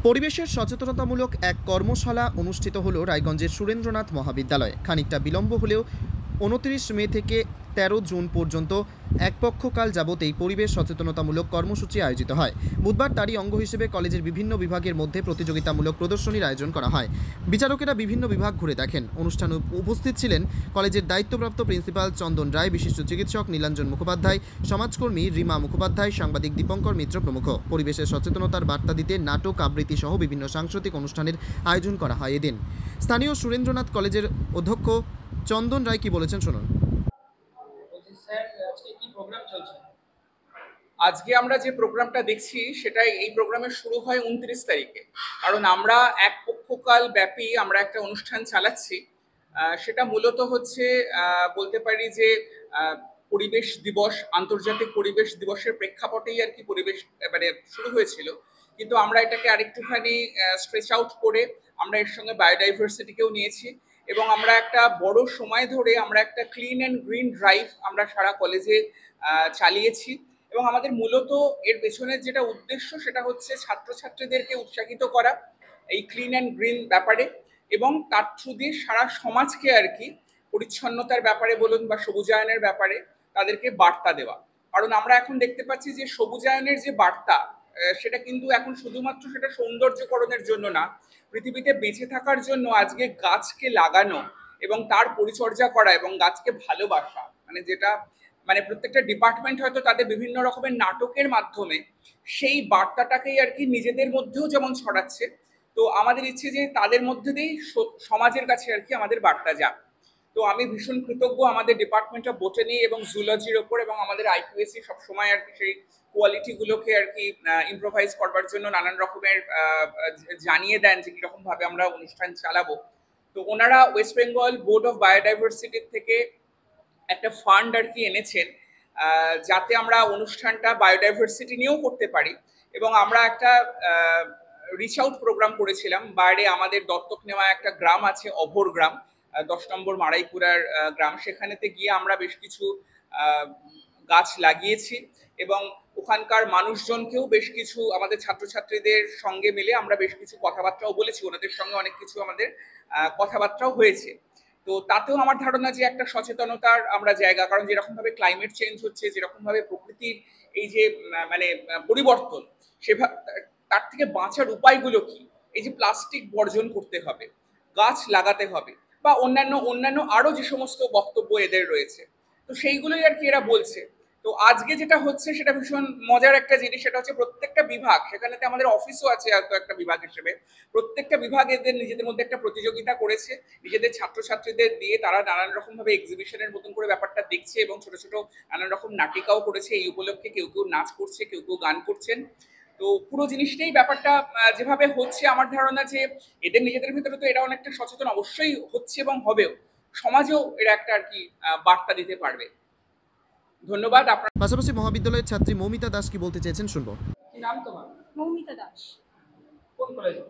পরিবেশের সচেতনতামূলক এক কর্মশালা অনুষ্ঠিত হলো রায়গঞ্জের সুরেন্দ্রনাথ মহাবিদ্যালয়ে। খানিকটা বিলম্ব হলেও 29 মে থেকে 13 জুন পর্যন্ত একপক্ষকাল যাবত এই পরিবেশ সচেতনতামূলক কর্মসূচি আয়োজিত হয়। বুধবার তারই অঙ্গ হিসেবে কলেজের বিভিন্ন বিভাগের মধ্যে প্রতিযোগিতামূলক প্রদর্শনীর আয়োজন করা হয়। বিচারকেরা বিভিন্ন বিভাগ ঘুরে দেখেন। অনুষ্ঠানে উপস্থিত ছিলেন কলেজের দায়িত্বপ্রাপ্ত প্রিন্সিপাল চন্দন রায়, বিশিষ্ট চিকিৎসক নীলাঞ্জন মুখোপাধ্যায়, সমাজকর্মী রিমা মুখোপাধ্যায়, সাংবাদিক দীপঙ্কর মিত্র প্রমুখ। পরিবেশের সচেতনতার বার্তা দিতে নাটক, আবৃত্তি সহ বিভিন্ন সাংস্কৃতিক অনুষ্ঠানের আয়োজন করা হয় এদিন। স্থানীয় সুরেন্দ্রনাথ কলেজের অধ্যক্ষ চন্দন রায় কি বলেছেন শুনুন। আজকে আমরা যে প্রোগ্রামটা দেখছি সেটা এই প্রোগ্রামের শুরু হয় 29 তারিখে। কারণ আমরা এক পক্ষকাল ব্যাপী আমরা একটা অনুষ্ঠান চালাচ্ছি। সেটা মূলত হচ্ছে বলতে পারি যে পরিবেশ দিবস, আন্তর্জাতিক পরিবেশ দিবসের প্রেক্ষাপটেই আর কি পরিবেশ মানে শুরু হয়েছিল। কিন্তু আমরা এটাকে আরেকটুখানি স্ট্রেচ আউট করে আমরা এর সঙ্গে বায়োডাইভার্সিটিকেও নিয়েছি এবং আমরা একটা বড় সময় ধরে আমরা একটা ক্লিন অ্যান্ড গ্রিন ড্রাইভ আমরা সারা কলেজে চালিয়েছি। এবং আমাদের মূলত এর পেছনের যেটা উদ্দেশ্য সেটা হচ্ছে ছাত্রছাত্রীদেরকে উৎসাহিত করা এই ক্লিন অ্যান্ড গ্রিন ব্যাপারে এবং তার থ্রু দিয়ে সারা সমাজকে আর কি পরিচ্ছন্নতার ব্যাপারে বলুন বা সবুজায়নের ব্যাপারে তাদেরকে বার্তা দেওয়া। কারণ আমরা এখন দেখতে পাচ্ছি যে সবুজায়নের যে বার্তা সেটা কিন্তু এখন শুধুমাত্র সেটা সৌন্দর্যকরণের জন্য না, পৃথিবীতে বেঁচে থাকার জন্য আজকে গাছকে লাগানো এবং তার পরিচর্যা করা এবং গাছকে ভালোবাসা, মানে যেটা মানে প্রত্যেকটা ডিপার্টমেন্ট হয়তো তাদের বিভিন্ন রকমের নাটকের মাধ্যমে সেই বার্তাটাকেই আর কি নিজেদের মধ্যেও যেমন ছড়াচ্ছে। তো আমাদের ইচ্ছে যে তাদের মধ্যে দিয়েই সমাজের কাছে আর কি আমাদের বার্তা যাক। তো আমি ভীষণ কৃতজ্ঞ আমাদের ডিপার্টমেন্ট অফ বোটানি এবং জুলজির ওপর এবং আমাদের আইকিউএসি সবসময় আর কি সেই কোয়ালিটিগুলোকে আর কি ইম্প্রোভাইজ করবার জন্য নানান রকমের জানিয়ে দেন যে কীরকম ভাবে আমরা অনুষ্ঠান চালাবো। তো ওনারা ওয়েস্ট বেঙ্গল বোর্ড অফ বায়োডাইভার্সিটির থেকে একটা ফান্ড আর কি এনেছেন যাতে আমরা অনুষ্ঠানটা বায়োডাইভার্সিটি নিয়েও করতে পারি। এবং আমরা একটা রিচ আউট প্রোগ্রাম করেছিলাম। বাইরে আমাদের দত্তক নেওয়া একটা গ্রাম আছে, অভোর গ্রাম, 10 নম্বর মারাইপুরার গ্রাম, সেখানেতে গিয়ে আমরা বেশ কিছু গাছ লাগিয়েছি এবং ওখানকার মানুষজনকেও বেশ কিছু আমাদের ছাত্রছাত্রীদের সঙ্গে মিলে আমরা বেশ কিছু কথাবার্তাও বলেছি, ওনাদের সঙ্গে অনেক কিছু আমাদের কথাবার্তাও হয়েছে। তো তাতেও আমার ধারণা যে একটা সচেতনতার আমরা জায়গা, কারণ যেরকম ভাবে ক্লাইমেট চেঞ্জ হচ্ছে, যেরকম ভাবে প্রকৃতির এই যে মানে পরিবর্তন, সেভাবে তার থেকে বাঁচার উপায়গুলো কি, এই যে প্লাস্টিক বর্জন করতে হবে, গাছ লাগাতে হবে বা অন্যান্য আরো যে সমস্ত বক্তব্য এদের রয়েছে, তো সেইগুলোই আর কি এরা বলছে। তো আজকে যেটা হচ্ছে সেটা ভীষণ মজার একটা জিনিস, সেটা হচ্ছে প্রত্যেকটা বিভাগ, সেখানেতে আমাদের অফিসও আছে হয়তো একটা বিভাগ হিসেবে, প্রত্যেকটা বিভাগ এদের নিজেদের মধ্যে একটা প্রতিযোগিতা করেছে, নিজেদের ছাত্রছাত্রীদের দিয়ে তারা নানান রকম ভাবে এক্সিবিশনের মতন করে ব্যাপারটা দেখছে এবং ছোট ছোট নানান রকম নাটিকাও করেছে এই উপলক্ষে। কেউ কেউ নাচ করছে, কেউ কেউ গান করছেন। তো পুরো জিনিসটাই ব্যাপারটা যেভাবে হচ্ছে, আমার ধারণা যে এদের নিজেদের ভিতরে তো এরা অনেকটা সচেতন অবশ্যই হচ্ছে এবং হবেও, সমাজেও এরা একটা আর কি বার্তা দিতে পারবে। ধন্যবাদ। আপনার পাশাপাশি মহাবিদ্যালয়ের ছাত্রী মৌমিতা দাস কি বলতে চেয়েছেন শুনবো। কি নাম তোমার? মৌমিতা দাস। কোন কলেজে?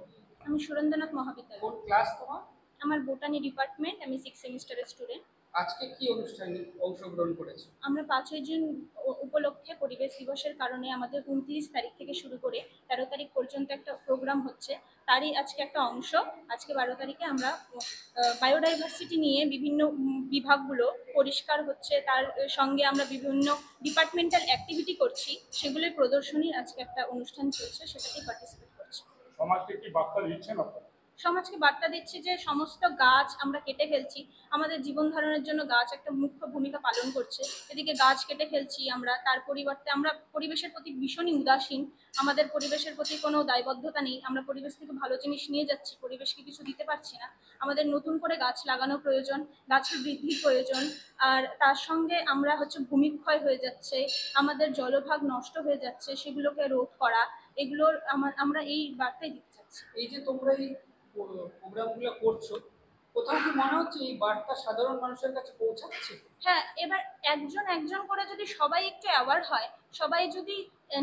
আমি সুরেন্দ্রনাথ মহাবিদ্যালয়। কোন ক্লাস তোমার? আমার বোটানি ডিপার্টমেন্ট, আমি 6 সেমিস্টারের স্টুডেন্ট। আজকে কি অনুষ্ঠানে অংশগ্রহণ করেছো? আমরা 5ই জুন উপলক্ষে পরিবেশ দিবসের কারণে আমাদের 29 তারিখ থেকে শুরু করে 13 তারিখ পর্যন্ত একটা প্রোগ্রাম হচ্ছে, তারই আজকে একটা অংশ। আজকে 12 তারিখে আমরা বায়োডাইভার্সিটি নিয়ে বিভিন্ন বিভাগগুলো পরিষ্কার হচ্ছে, তার সঙ্গে আমরা বিভিন্ন ডিপার্টমেন্টাল অ্যাক্টিভিটি করছি, সেগুলোর প্রদর্শনীর আজকে একটা অনুষ্ঠান চলছে, সেটাতেই পার্টিসিপেট করছি। সমাজকে কি বার্তা দিচ্ছেন আপনারা? সমাজকে বার্তা দিচ্ছি যে সমস্ত গাছ আমরা কেটে ফেলছি, আমাদের জীবন ধারণের জন্য গাছ একটা মুখ্য ভূমিকা পালন করছে, এদিকে গাছ কেটে ফেলছি আমরা, তার পরিবর্তে আমরা পরিবেশের প্রতি ভীষণই উদাসীন, আমাদের পরিবেশের প্রতি কোনো দায়বদ্ধতা নেই, আমরা পরিবেশ থেকে ভালো জিনিস নিয়ে যাচ্ছি, পরিবেশকে কিছু দিতে পারছি না। আমাদের নতুন করে গাছ লাগানো প্রয়োজন, গাছের বৃদ্ধির প্রয়োজন। আর তার সঙ্গে আমরা ভূমিক্ষয় হয়ে যাচ্ছে, আমাদের জলভাগ নষ্ট হয়ে যাচ্ছে, সেগুলোকে রোধ করা, এগুলোর আমরা এই বার্তাই দিতে চাচ্ছি। এই যে তোমরা এই প্রোগ্রামগুলো করছো, কোথাও কি মনে হচ্ছে এই বার্তা সাধারণ মানুষের কাছে পৌঁছাচ্ছে? হ্যাঁ, এবার একজন একজন করে যদি সবাই একটু অ্যাওয়ার হয়, সবাই যদি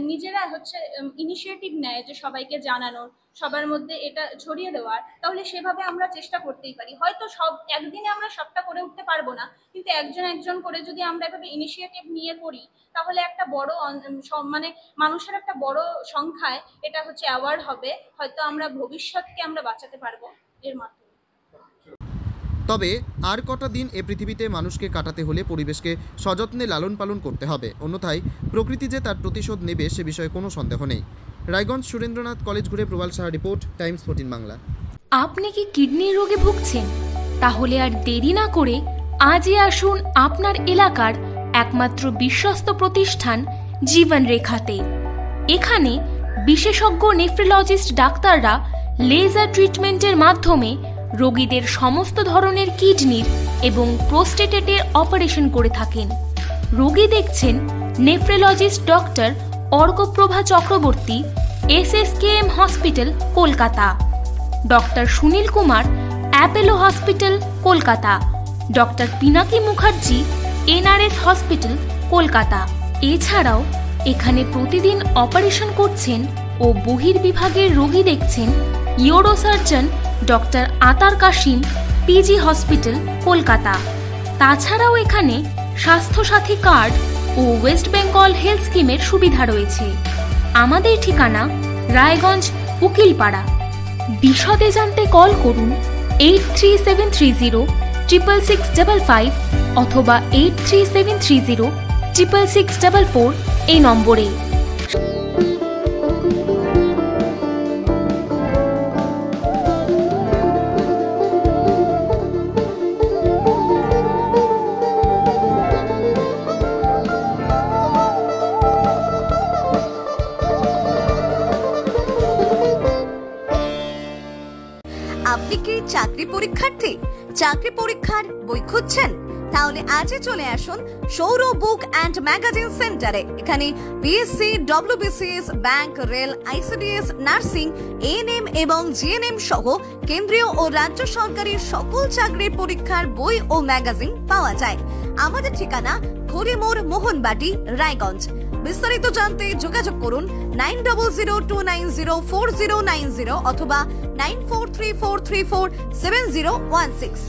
নিজেরা হচ্ছে ইনিশিয়েটিভ নেয় যে সবাইকে জানানোর, সবার মধ্যে এটা ছড়িয়ে দেওয়ার, তাহলে সেভাবে আমরা চেষ্টা করতেই পারি। হয়তো সব একদিনে আমরা সবটা করে উঠতে পারবো না, কিন্তু একজন একজন করে যদি আমরা এভাবে ইনিশিয়েটিভ নিয়ে করি, তাহলে একটা বড় মানে মানুষের একটা বড় সংখ্যায় এটা হচ্ছে অ্যাওয়ার্ড হবে। হয়তো আমরা ভবিষ্যৎকে আমরা বাঁচাতে পারবো এর মাধ্যমে। তবে আর কটা দিন এ পৃথিবীতে মানুষকে কাটাতে হলে পরিবেশকে সযত্নে লালন পালন করতে হবে, অন্যথায় প্রকৃতি যে তার প্রতিশোধ নেবে সে বিষয়ে কোনো সন্দেহ নেই। রায়গঞ্জ সুরেন্দ্রনাথ কলেজ ঘুরে প্রবাল সাহা রিপোর্ট, টাইমস 14 বাংলা। আপনি কি কিডনির রোগে ভুগছেন? তাহলে আর দেরি না করে আজই আসুন আপনার এলাকার একমাত্র বিশ্বস্ত প্রতিষ্ঠান জীবন রেখাতে। এখানে বিশেষজ্ঞ নেফ্রোলজিস্ট ডাক্তাররা লেজার ট্রিটমেন্টের মাধ্যমে রোগীদের সমস্ত ধরনের কিডনির এবং প্রোস্টেটের অপারেশন করে থাকেন। রোগী দেখছেন nephrologist doctor Arkaprabha Chakraborty, SSKM hospital, Kolkata; doctor Sunil Kumar, Apollo hospital, Kolkata; doctor Pinaki Mukherjee, NRS hospital, Kolkata. এছাড়াও এখানে প্রতিদিন অপারেশন করছেন ও বহির্বিভাগের রোগী দেখছেন ইউরোসার্জন ডক্টর আতার কাশিম, PG হসপিটাল, কলকাতা। তাছাড়াও এখানে স্বাস্থ্যসাথী কার্ড ও ওয়েস্ট বেঙ্গল হেলথ স্কিমের সুবিধা রয়েছে। আমাদের ঠিকানা রায়গঞ্জ, উকিলপাড়া। বিশদে জানতে কল করুন 8373066655 অথবা 8373066644 এই নম্বরে। আপনি কি চাকরি পরীক্ষার্থী? চাকরি পরীক্ষার বই খুঁজছেন? তাহলে আজই চলে আসুন সৌর বুক অ্যান্ড ম্যাগাজিন সেন্টারে। এখানে BSc, WBCS, bank, rail, ICDS, nursing, ANM এবং GNM সহ কেন্দ্রীয় ও রাজ্য সরকারের সকল চাকরির পরীক্ষার বই ও ম্যাগাজিন পাওয়া যায়। আমাদের ঠিকানা হরিমোড়, মোহনবাটি, রায়গঞ্জ। বিস্তারিত জানতে যোগাযোগ করুন 9002904090 অথবা 9434347016।